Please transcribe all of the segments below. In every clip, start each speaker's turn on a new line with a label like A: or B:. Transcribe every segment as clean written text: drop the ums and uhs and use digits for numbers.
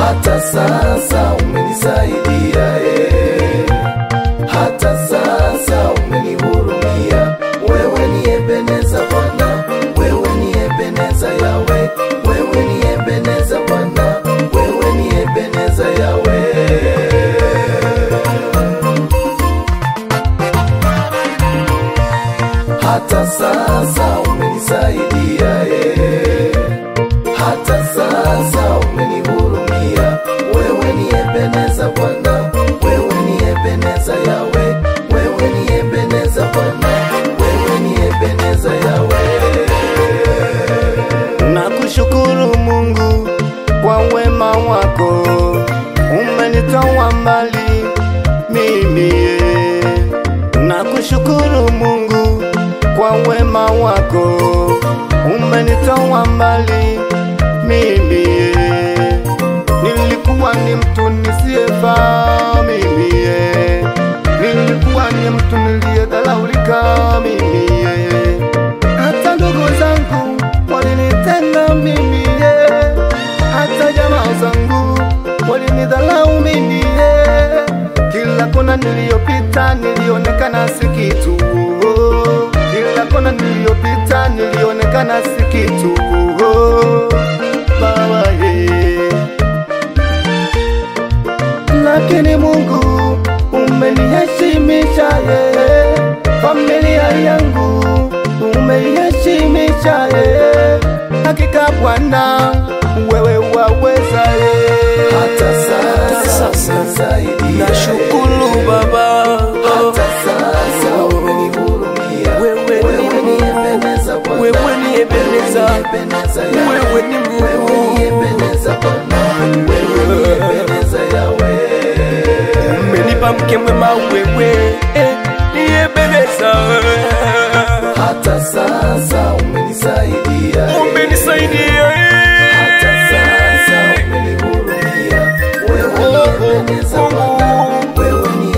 A: hata sasa umenisaidia, hata sasa umenihurumia. Wewe ni Ebeneza Bwana, wewe ni Ebeneza Yawe, wewe ni Ebeneza Bwana, wewe ni Ebeneza Yawe. Hata sasa umenisaidia, hata sasa umenihurumia. Wewe ni Ebeneza Bwana, wewe ni Ebeneza Yawe, wewe ni Ebeneza Bwana, wewe ni Ebeneza Yawe.
B: Nakushukuru Mungu kwa wema wako, umenitoa mbali mimi. Nakushukuru Mungu kwa wema wako, umenitoa mbali mimi. Nilikuwa ni mtu nisiyefaa mimi, nilikuwa ni mtu niliyedharaulika mimi. Hata ndugu zangu walinitenda mimi, hata jamaa zangu walinidharau mimi. Kila kona niliyopita nilionekana si kitu, kila kona niliyopita nilionekana si kitu. Baba lakini Mungu umeniheshimisha, familia yangu umeniheshimisha. Hakika Bwana wewe waweza,
A: hata sasa umenisaidia.
B: Nashukuru Baba,
A: hata sasa umenihurumia. Wewe ni Ebeneza Bwana,
B: wewe ni Ebeneza,
A: wewe ni Mungu, wewe ni Ebeneza Bwana, wewe ni Ebeneza Yawe.
B: umenipa mke mwema, wewe ni Ebeneza.
A: Hata sasa umenisaidia,
B: umenisaidia.
A: hata sasa umenihurumia. Wewe ni Ebeneza Bwana, wewe ni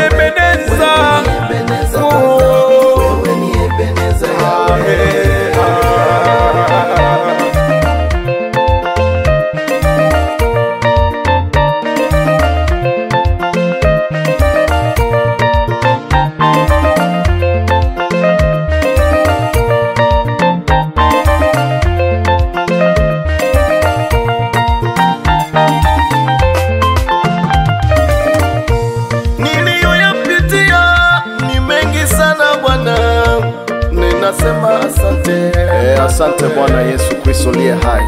A: Ebeneza, wewe ni Ebeneza Yawe.
B: Nasema asante,
C: asante Bwana Yesu Kristo liye hai.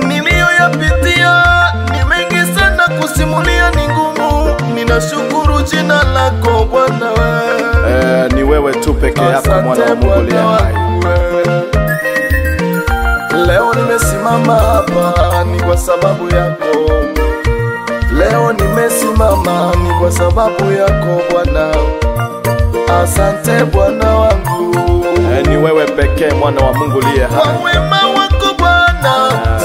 B: Niliyoyapitia ni mengi sana, kusimulia ni ngumu. Ninashukuru jina lako Bwana,
C: ni wewe tu peke yako mwana wa Mungu liye hai.
B: Leo nimesimama hapa ni kwa sababu yako, leo nimesimama ni kwa sababu yako Bwana. Asante Bwana wangu,
C: ni wewe pekee mwana wa Mungu liye hai.
B: kwa wema wako Bwana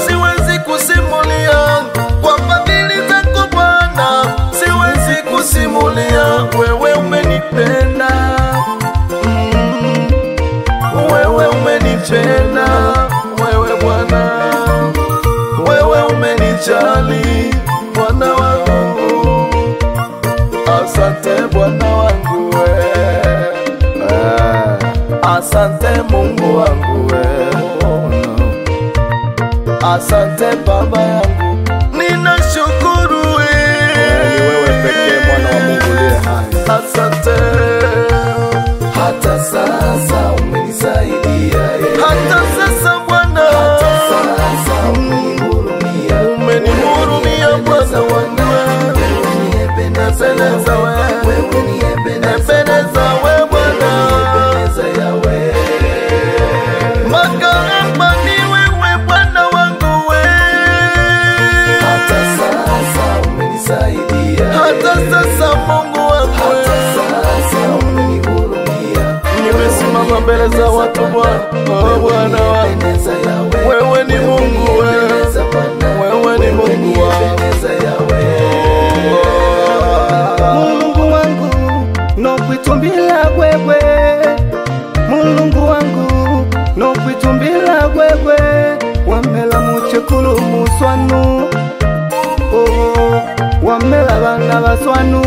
B: siwezi kusimulia, kwa fadhili zako Bwana siwezi kusimulia. Wewe umenipenda, wewe umenipenda, wewe Bwana, wewe umenijali Bwana wangu. Asante Bwana wangu, asante Mungu wangu, asante Baba yangu, ninashukuru.
C: Ni wewe pekee mwana wa Mungu liye hai.
B: Asante,
A: Hata sasa umenisaidia,
B: hata sasa Bwana,
A: hata sasa umenihurumia.
B: umenihurumia Bwana wangu,
A: Wewe ni Ebeneza Yawe, wewe ni Ebeneza
B: Ebeneza we Bwana,
A: Ebeneza Yawe.
B: makarama ni wewe Bwana wangu,
A: Hata sasa umenisaidia,
B: hata sasa Mungu wangu,
A: hata sasa umenihurumia.
B: nimesimama mbele za watu Bwana, Bwana wangu,
A: Ebeneza Yawe,
B: wewe ni Mungu,
A: Ebeneza Bwana,
B: wewe ni Mungu wangu.
A: Ebeneza Yawe.
B: Mulungu wangu nokwitumbila wewe, Mulungu wangu nokwitumbila wewe, wamela muchekulu muswanu
D: oh, wamela bana baswanu,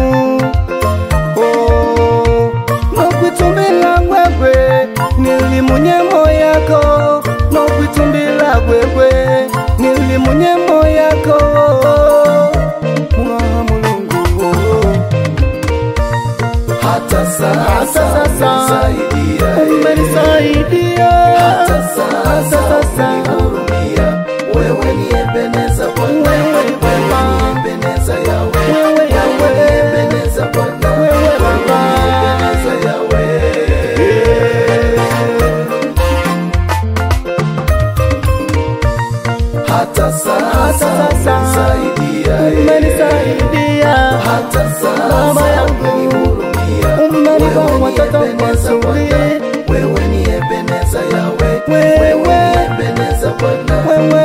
D: oh, nokwitumbila wewe nilimunyemo yako, nokwitumbila wewe nilimunyemo yako, mwa Mulungu, oh.
A: Hata sasa
D: umenisaidia,
A: hata sasa umenihurumia. Wewe ni Ebeneza Bwana, wewe ni Ebeneza Yawe, wewe ni Ebeneza Bwana, wewe ni Ebeneza Yawe. Hata sasa umenisaidia, hata sasa umenihurumia. Wewe ni Ebeneza Bwana, wewe ni Ebeneza Yawe, wewe ni Ebeneza Bwana, wewe